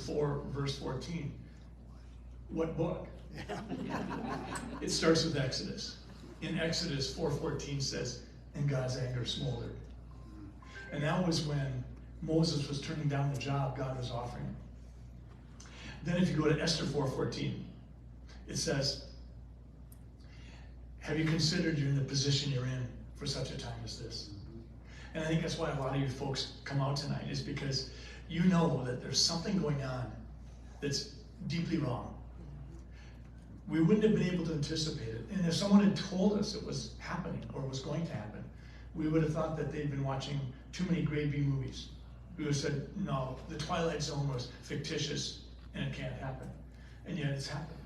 4, verse 14. What book? It starts with Exodus. In Exodus 4:14 says, and God's anger smoldered. And that was when Moses was turning down the job God was offering him. Then if you go to Esther 4:14, it says, have you considered you're in the position you're in for such a time as this? And I think that's why a lot of you folks come out tonight, is because you know that there's something going on that's deeply wrong. We wouldn't have been able to anticipate it. And if someone had told us it was happening or was going to happen, we would have thought that they'd been watching too many grade B movies. We would have said, no, the Twilight Zone was fictitious and it can't happen. And yet it's happened.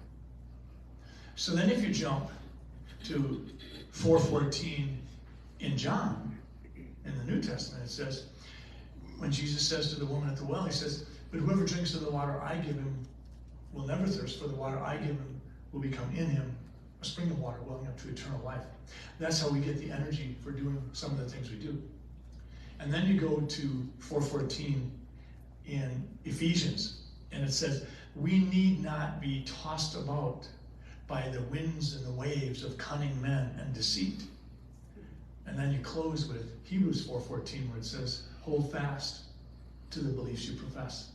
So then if you jump to 4:14 in John, in the New Testament, it says, when Jesus says to the woman at the well, he says, but whoever drinks of the water I give him will never thirst, for the water I give him will become in him a spring of water welling up to eternal life. That's how we get the energy for doing some of the things we do. And then you go to 4:14 in Ephesians, and it says, we need not be tossed about by the winds and the waves of cunning men and deceit. And then you close with Hebrews 4:14, where it says, hold fast to the beliefs you profess.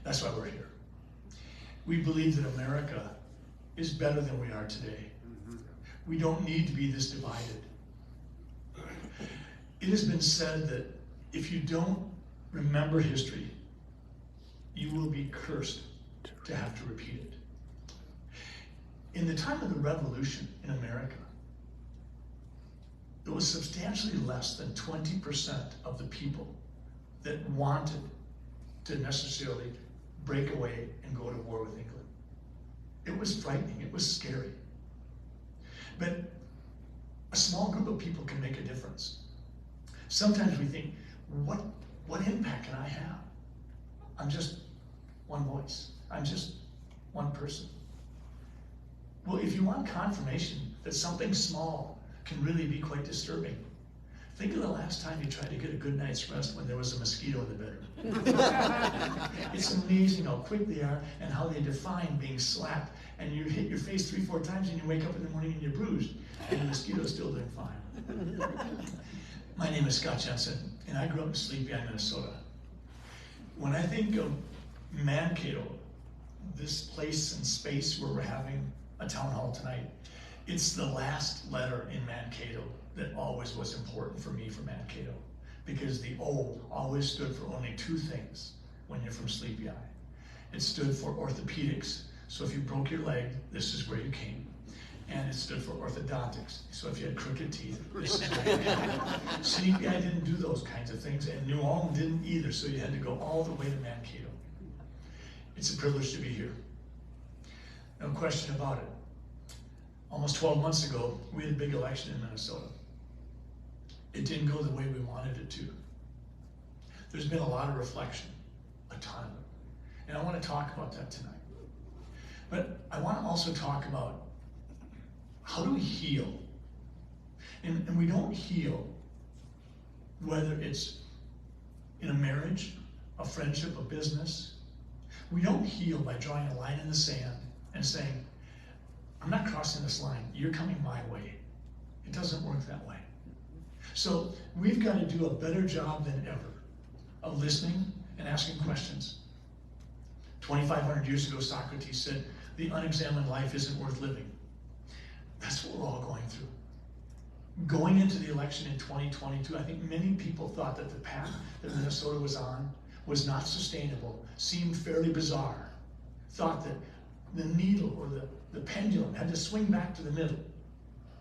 That's why we're here. We believe that America is better than we are today. We don't need to be this divided. It has been said that if you don't remember history, you will be cursed to have to repeat it. In the time of the Revolution in America, it was substantially less than 20% of the people that wanted to necessarily break away and go to war with England. It was frightening, it was scary. But a small group of people can make a difference. Sometimes we think, what impact can I have? I'm just one voice. I'm just one person. Well, if you want confirmation that something small can really be quite disturbing, think of the last time you tried to get a good night's rest when there was a mosquito in the bedroom. It's amazing how quick they are and how they define being slapped. And you hit your face 3-4 times and you wake up in the morning and you're bruised. And the mosquito's still doing fine. My name is Scott Jensen, and I grew up in Sleepy Eye, Minnesota. When I think of Mankato, this place and space where we're having a town hall tonight, it's the last letter in Mankato that always was important for me for Mankato, because the O always stood for only 2 things when you're from Sleepy Eye. It stood for orthopedics, so if you broke your leg, this is where you came. And it stood for orthodontics, so if you had crooked teeth, this is where you came. Sleepy Eye didn't do those kinds of things, and New Ulm didn't either, so you had to go all the way to Mankato. It's a privilege to be here. No question about it. Almost 12 months ago, we had a big election in Minnesota. It didn't go the way we wanted it to. There's been a lot of reflection, a ton of it. And I want to talk about that tonight. But I want to also talk about, how do we heal? And we don't heal whether it's in a marriage, a friendship, a business. We don't heal by drawing a line in the sand and saying, I'm not crossing this line, you're coming my way. It doesn't work that way. So we've got to do a better job than ever of listening and asking questions. 2,500 years ago, Socrates said, the unexamined life isn't worth living. That's what we're all going through. Going into the election in 2022, I think many people thought that the path that Minnesota was on was not sustainable, seemed fairly bizarre, thought that the needle or the pendulum had to swing back to the middle.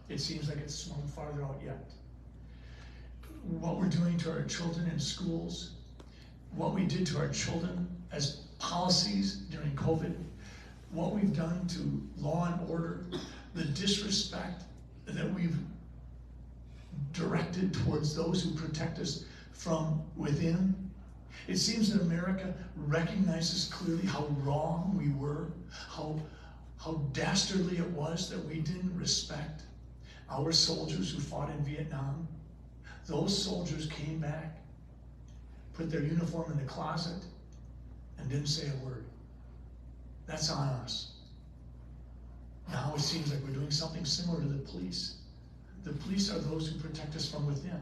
It seems like it's swung farther out yet. What we're doing to our children in schools, what we did to our children as policies during COVID, what we've done to law and order, the disrespect that we've directed towards those who protect us from within. It seems that America recognizes clearly how wrong we were, how dastardly it was that we didn't respect our soldiers who fought in Vietnam. Those soldiers came back, put their uniform in the closet, and didn't say a word. That's on us. Now it seems like we're doing something similar to the police. The police are those who protect us from within.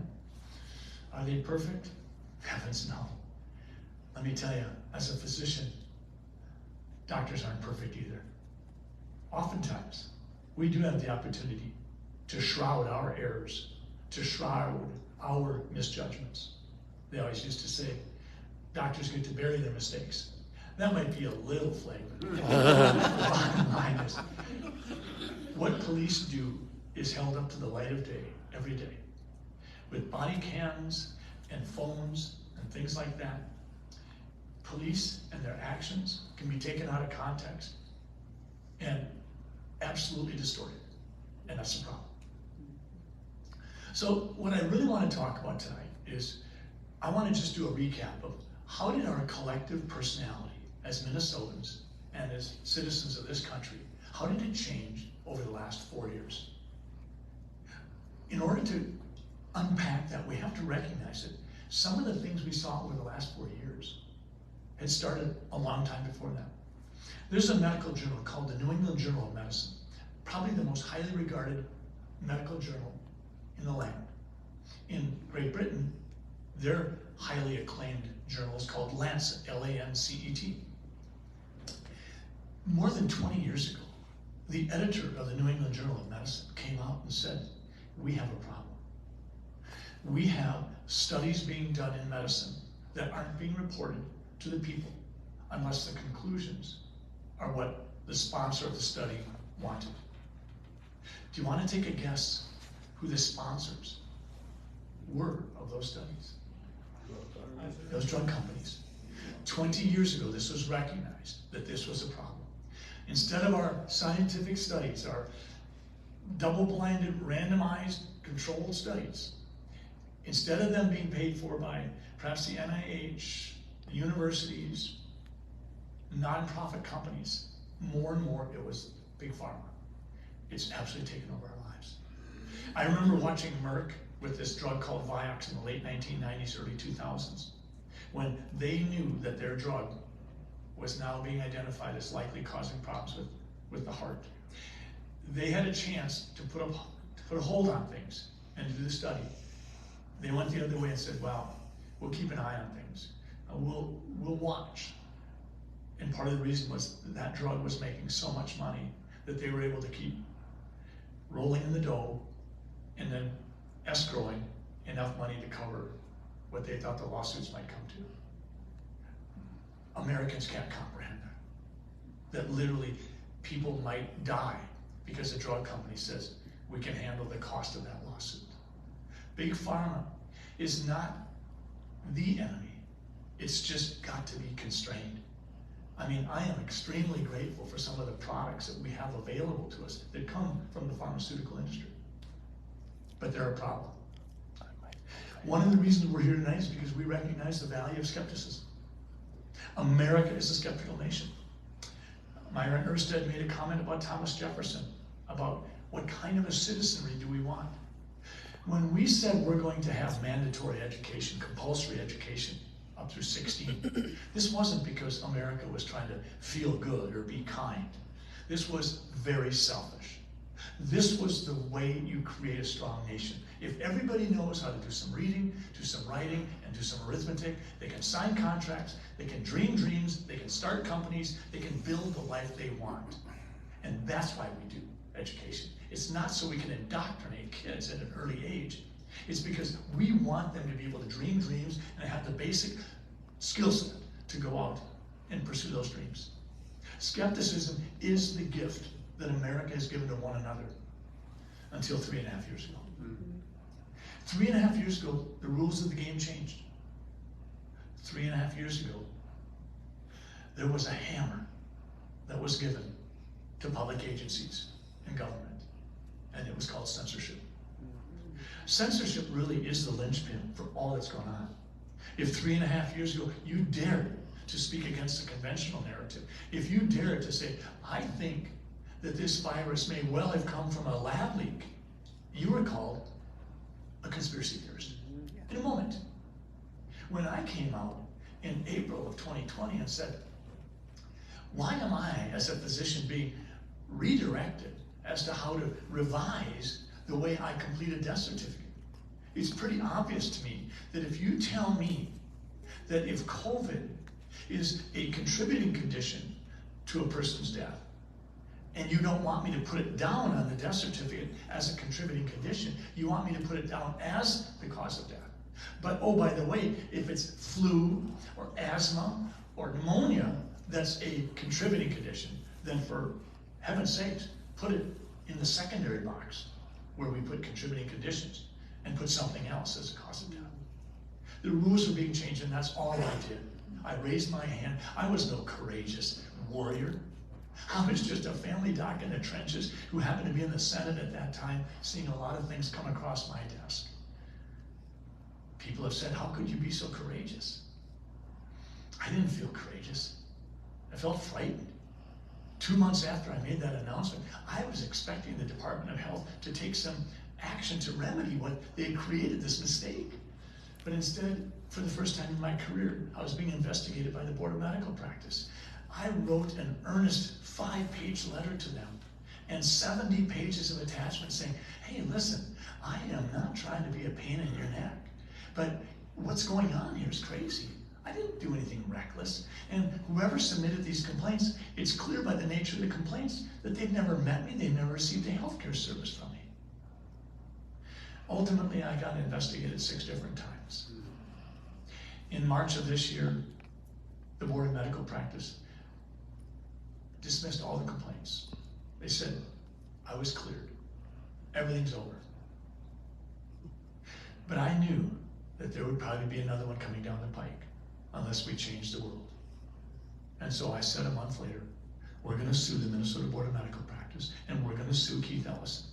Are they perfect? Heavens no. Let me tell you, as a physician, doctors aren't perfect either. Oftentimes, we do have the opportunity to shroud our errors, to shroud our misjudgments. They always used to say, doctors get to bury their mistakes. That might be a little flavor. The bottom line is, what police do is held up to the light of day every day. With body cams and phones and things like that, police and their actions can be taken out of context and absolutely distorted. And that's the problem. So what I really want to talk about tonight is, I want to just do a recap of how did our collective personality as Minnesotans and as citizens of this country, how did it change over the last 4 years? In order to unpack that, we have to recognize that some of the things we saw over the last 4 years had started a long time before that. There's a medical journal called the New England Journal of Medicine, probably the most highly regarded medical journal in the land. In Great Britain, their highly acclaimed journal is called Lancet, L-A-N-C-E-T. More than 20 years ago, the editor of the New England Journal of Medicine came out and said, we have a problem. We have studies being done in medicine that aren't being reported to the people unless the conclusions are what the sponsor of the study wanted. Do you want to take a guess who the sponsors were of those studies? Those drug companies. 20 years ago, this was recognized that this was a problem. Instead of our scientific studies, our double-blinded, randomized, controlled studies, instead of them being paid for by perhaps the NIH, the universities, nonprofit companies, more and more it was big pharma. It's absolutely taken over our lives. I remember watching Merck with this drug called Vioxx in the late 1990s, early 2000s, when they knew that their drug was now being identified as likely causing problems with the heart. They had a chance to put a hold on things and to do the study. They went the other way and said, well, we'll keep an eye on things. We'll watch. And part of the reason was that drug was making so much money that they were able to keep rolling in the dough and then escrowing enough money to cover what they thought the lawsuits might come to. Americans can't comprehend that literally people might die because a drug company says we can handle the cost of that lawsuit. Big Pharma is not the enemy. It's just got to be constrained. I mean, I am extremely grateful for some of the products that we have available to us that come from the pharmaceutical industry. But they're a problem. One of the reasons we're here tonight is because we recognize the value of skepticism. America is a skeptical nation. Myron Ersted made a comment about Thomas Jefferson, about what kind of a citizenry do we want. When we said we're going to have mandatory education, compulsory education, up through 16, this wasn't because America was trying to feel good or be kind. This was very selfish. This was the way you create a strong nation. If everybody knows how to do some reading, do some writing, and do some arithmetic, they can sign contracts, they can dream dreams, they can start companies, they can build the life they want. And that's why we do education. It's not so we can indoctrinate kids at an early age. It's because we want them to be able to dream dreams and have the basic skill set to go out and pursue those dreams. Skepticism is the gift that America has given to one another until 3.5 years ago. 3.5 years ago, the rules of the game changed. 3.5 years ago, there was a hammer that was given to public agencies and government, and it was called censorship. Censorship really is the linchpin for all that's going on. If 3.5 years ago you dared to speak against the conventional narrative, if you dared to say, I think that this virus may well have come from a lab leak, you were called a conspiracy theorist in a moment. When I came out in April of 2020 and said, Why am I, as a physician, being redirected as to how to revise the way I complete a death certificate? It's pretty obvious to me that if you tell me that if COVID is a contributing condition to a person's death, and you don't want me to put it down on the death certificate as a contributing condition, you want me to put it down as the cause of death. But oh, by the way, if it's flu or asthma or pneumonia that's a contributing condition, then for heaven's sakes, put it in the secondary box where we put contributing conditions and put something else as a cause of death. The rules were being changed, and that's all I did. I raised my hand. I was no courageous warrior. I was just a family doc in the trenches who happened to be in the Senate at that time, seeing a lot of things come across my desk. People have said, how could you be so courageous? I didn't feel courageous. I felt frightened. 2 months after I made that announcement, I was expecting the Department of Health to take some action to remedy what they had created, this mistake. But instead, for the first time in my career, I was being investigated by the Board of Medical Practice. I wrote an earnest 5-page letter to them and 70 pages of attachments saying, hey, listen, I am not trying to be a pain in your neck, but what's going on here is crazy. I didn't do anything reckless. And whoever submitted these complaints, it's clear by the nature of the complaints that they've never met me, they've never received a healthcare service from me. Ultimately, I got investigated 6 different times. In March of this year, the Board of Medical Practice dismissed all the complaints. They said, I was cleared. Everything's over. But I knew that there would probably be another one coming down the pike unless we changed the world. And so I said a month later, we're going to sue the Minnesota Board of Medical Practice, and we're going to sue Keith Ellison.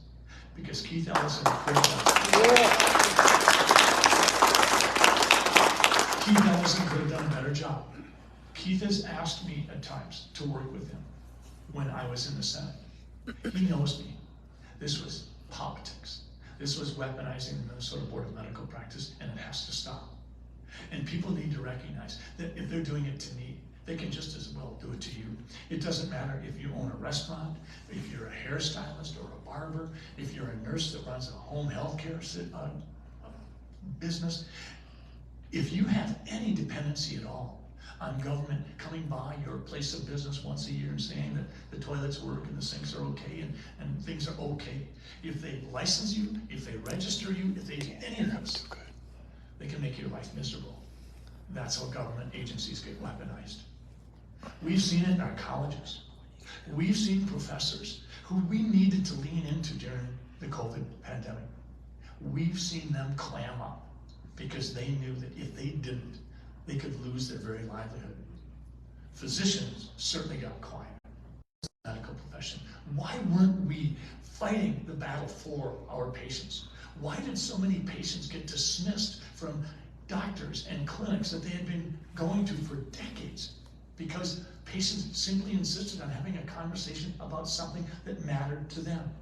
Because Keith Ellison could have done a better job. Keith has asked me at times to work with him when I was in the Senate. He knows me. This was politics. This was weaponizing the Minnesota Board of Medical Practice, and it has to stop. And people need to recognize that if they're doing it to me, they can just as well do it to you. It doesn't matter if you own a restaurant, if you're a hairstylist or a barber, if you're a nurse that runs a home health care business. If you have any dependency at all on government coming by your place of business once a year and saying that the toilets work and the sinks are okay and things are okay, if they license you, if they register you, if they do any of this, they can make your life miserable. That's how government agencies get weaponized. We've seen it in our colleges. We've seen professors who we needed to lean into during the COVID pandemic. We've seen them clam up because they knew that if they didn't, they could lose their very livelihood. Physicians certainly got quiet. The medical profession. Why weren't we fighting the battle for our patients? Why did so many patients get dismissed from doctors and clinics that they had been going to for decades? Because patients simply insisted on having a conversation about something that mattered to them.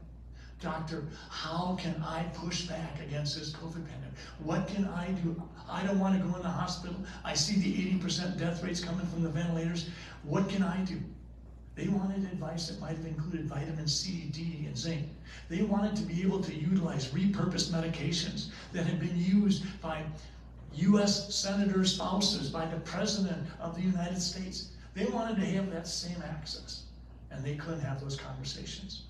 Doctor, how can I push back against this COVID pandemic? What can I do? I don't want to go in the hospital. I see the 80% death rates coming from the ventilators. What can I do? They wanted advice that might have included vitamin C, D, and zinc. They wanted to be able to utilize repurposed medications that had been used by U.S. senators' spouses, by the President of the United States. They wanted to have that same access, and they couldn't have those conversations.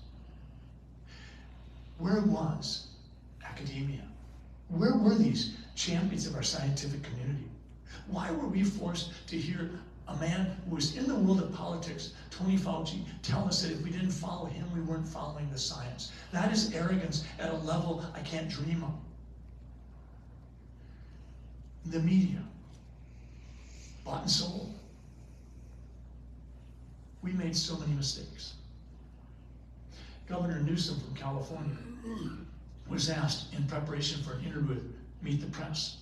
Where was academia? Where were these champions of our scientific community? Why were we forced to hear a man who was in the world of politics, Tony Fauci, tell us that if we didn't follow him, we weren't following the science? That is arrogance at a level I can't dream of. The media, bought and sold. We made so many mistakes. Governor Newsom from California was asked in preparation for an interview with Meet the Press,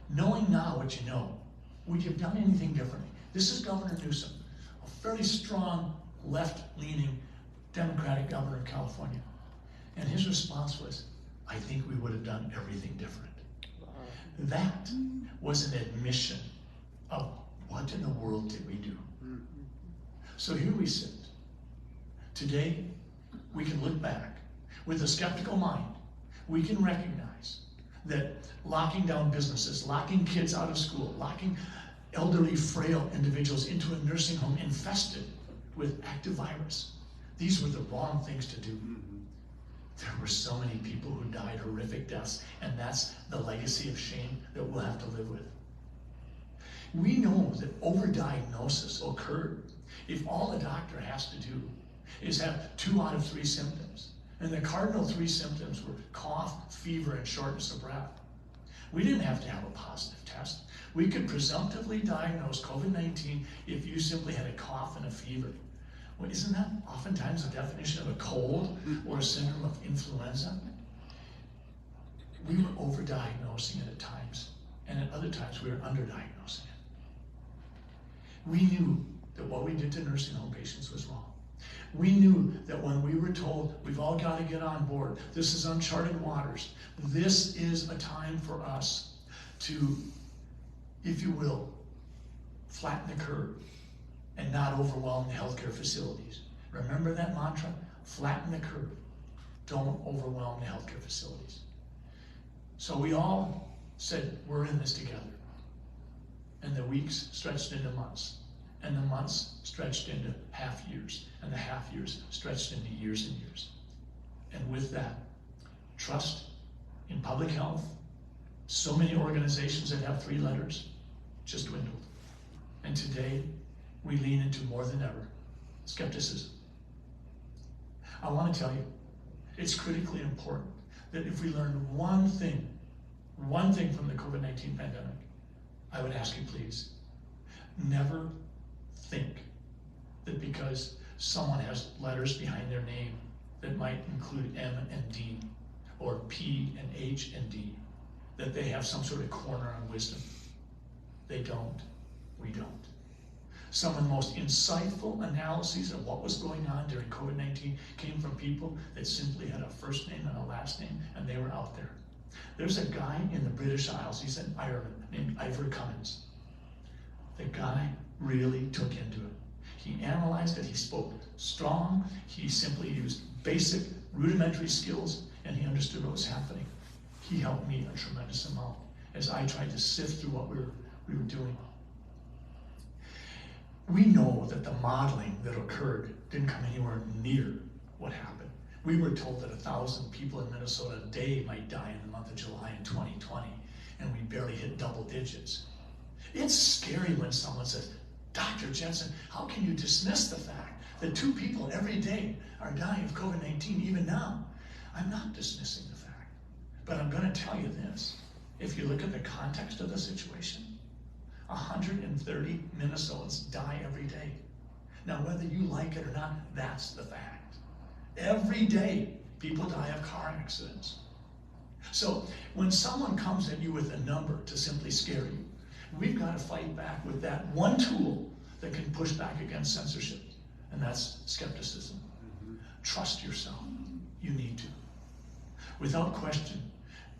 knowing now what you know, would you have done anything differently? This is Governor Newsom, a fairly strong, left-leaning Democratic governor of California. And his response was, I think we would have done everything different. Wow. That was an admission of what in the world did we do? So here we sit. Today, we can look back with a skeptical mind. We can recognize that locking down businesses, locking kids out of school, locking elderly, frail individuals into a nursing home infested with active virus, these were the wrong things to do. There were so many people who died horrific deaths, and that's the legacy of shame that we'll have to live with. We know that overdiagnosis occurred if all a doctor has to do is have 2 out of 3 symptoms. And the cardinal 3 symptoms were cough, fever, and shortness of breath. We didn't have to have a positive test. We could presumptively diagnose COVID-19 if you simply had a cough and a fever. Well, isn't that oftentimes the definition of a cold or a syndrome of influenza? We were overdiagnosing it at times, and at other times we were underdiagnosing it. We knew that what we did to nursing home patients was wrong. We knew that when we were told, we've all got to get on board, this is uncharted waters, this is a time for us to, if you will, flatten the curve and not overwhelm the healthcare facilities. Remember that mantra? Flatten the curve. Don't overwhelm the healthcare facilities. So we all said, we're in this together. And the weeks stretched into months. And the months stretched into half years. And the half years stretched into years and years. And with that, trust in public health, so many organizations that have 3 letters, just dwindled. And today, we lean into more than ever skepticism. I want to tell you, it's critically important that if we learn one thing from the COVID-19 pandemic, I would ask you please, never think that because someone has letters behind their name that might include M and D, or P and H and D, that they have some sort of corner on wisdom. They don't. We don't. Some of the most insightful analyses of what was going on during COVID-19 came from people that simply had a first name and a last name, and they were out there. There's a guy in the British Isles, he's in Ireland, named Ivor Cummins. The guy really took into it. He analyzed it, he spoke strong, he simply used basic, rudimentary skills, and he understood what was happening. He helped me a tremendous amount as I tried to sift through what we were doing. We know that the modeling that occurred didn't come anywhere near what happened. We were told that 1,000 people in Minnesota a day might die in the month of July in 2020, and we barely hit double digits. It's scary when someone says, Dr. Jensen, how can you dismiss the fact that 2 people every day are dying of COVID-19 even now? I'm not dismissing the fact, but I'm going to tell you this. If you look at the context of the situation, 130 Minnesotans die every day. Now, whether you like it or not, that's the fact. Every day, people die of car accidents. So when someone comes at you with a number to simply scare you, we've got to fight back with that one tool that can push back against censorship, and that's skepticism. Trust yourself. You need to. Without question,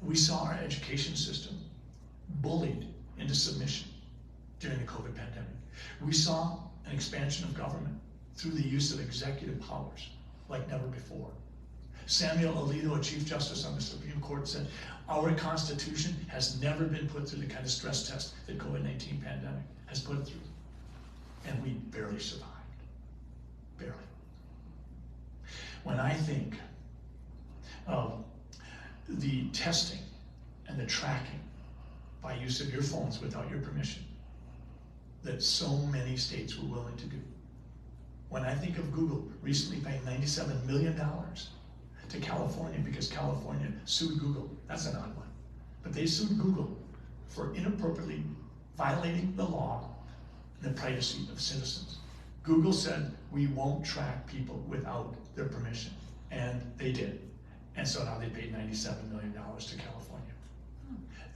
we saw our education system bullied into submission during the COVID pandemic. We saw an expansion of government through the use of executive powers like never before. Samuel Alito, a Chief Justice on the Supreme Court, said, our Constitution has never been put through the kind of stress test that COVID-19 pandemic has put it through. And we barely survived. Barely. When I think of the testing and the tracking by use of your phones without your permission that so many states were willing to do. When I think of Google recently paying $97 million to California because California sued Google. That's an odd one. But they sued Google for inappropriately violating the law and the privacy of citizens. Google said, we won't track people without their permission. And they did. And so now they paid $97 million to California.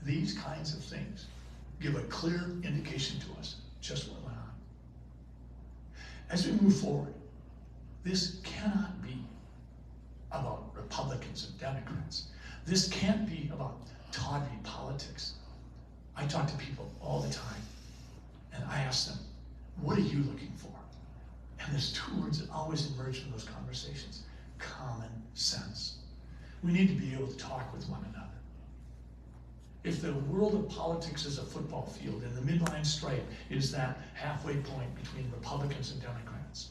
These kinds of things give a clear indication to us just what went on. As we move forward, this cannot be about Republicans and Democrats. This can't be about tawdry politics. I talk to people all the time, and I ask them, what are you looking for? And there's two words that always emerge from those conversations: common sense. We need to be able to talk with one another. If the world of politics is a football field and the midline stripe is that halfway point between Republicans and Democrats,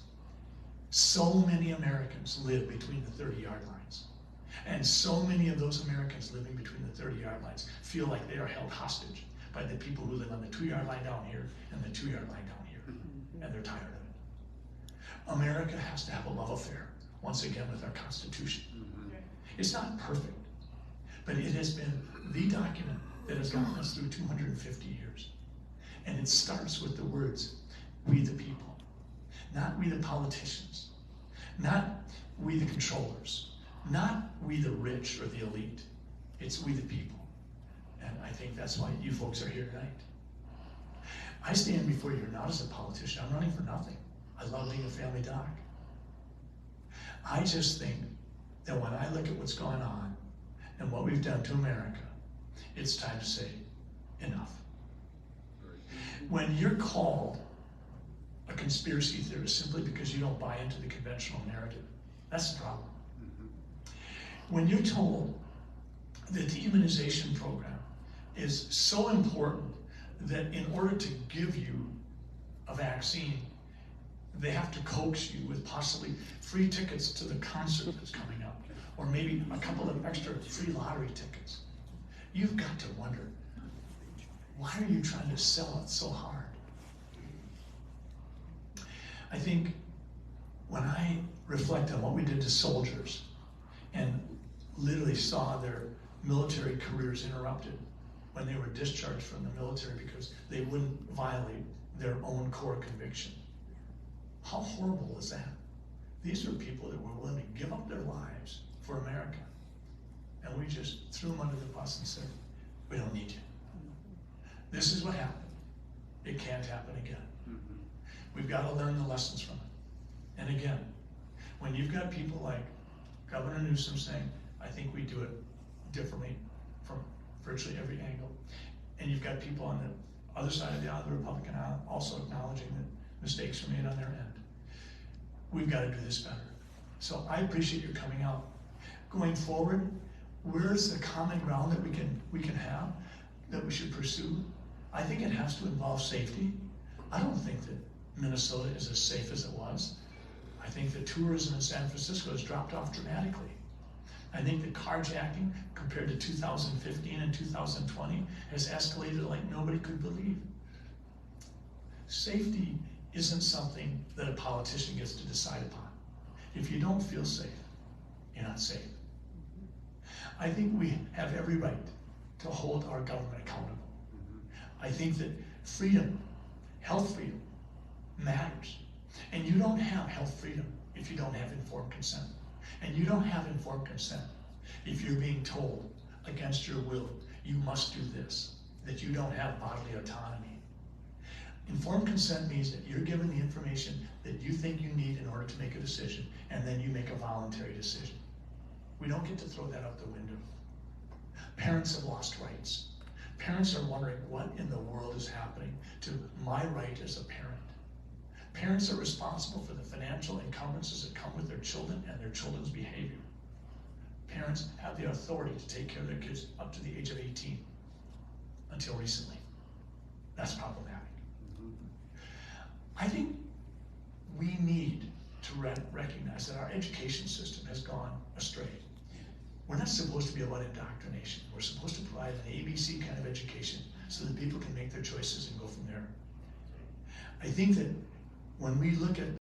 so many Americans live between the 30-yard lines. And so many of those Americans living between the 30-yard lines feel like they are held hostage by the people who live on the 2-yard line down here and the 2-yard line down here. And they're tired of it. America has to have a love affair, once again, with our Constitution. It's not perfect, but it has been the document that has gotten us through 250 years. And it starts with the words, we the people. Not we the politicians. Not we the controllers. Not we the rich or the elite. It's we the people. And I think that's why you folks are here tonight. I stand before you not as a politician. I'm running for nothing. I love being a family doc. I just think that when I look at what's going on and what we've done to America, it's time to say enough. When you're called a conspiracy theorist simply because you don't buy into the conventional narrative, that's the problem. When you're told that the immunization program is so important that in order to give you a vaccine, they have to coax you with possibly free tickets to the concert that's coming up, or maybe a couple of extra free lottery tickets. You've got to wonder, why are you trying to sell it so hard? I think when I reflect on what we did to soldiers and literally saw their military careers interrupted when they were discharged from the military because they wouldn't violate their own core conviction. How horrible is that? These are people that were willing to give up their lives for America. And we just threw them under the bus and said, we don't need you. This is what happened. It can't happen again. We've got to learn the lessons from it. And again, when you've got people like Governor Newsom saying, I think we do it differently from virtually every angle, and you've got people on the other side of the aisle, the Republican aisle, also acknowledging that mistakes were made on their end, we've got to do this better. So I appreciate your coming out. Going forward, where's the common ground that we can have, that we should pursue? I think it has to involve safety. I don't think that Minnesota is as safe as it was. I think that tourism in San Francisco has dropped off dramatically. I think that carjacking compared to 2015 and 2020 has escalated like nobody could believe. Safety isn't something that a politician gets to decide upon. If you don't feel safe, you're not safe. I think we have every right to hold our government accountable. I think that freedom, health freedom, matters. And you don't have health freedom if you don't have informed consent. And you don't have informed consent if you're being told against your will, you must do this, that you don't have bodily autonomy. Informed consent means that you're given the information that you think you need in order to make a decision, and then you make a voluntary decision. We don't get to throw that out the window. Parents have lost rights. Parents are wondering what in the world is happening to my right as a parent. Parents are responsible for the financial encumbrances that come with their children and their children's behavior. Parents have the authority to take care of their kids up to the age of 18, until recently. That's problematic. I think we need to recognize that our education system has gone astray. We're not supposed to be about indoctrination. We're supposed to provide an ABC kind of education so that people can make their choices and go from there. I think that when we look at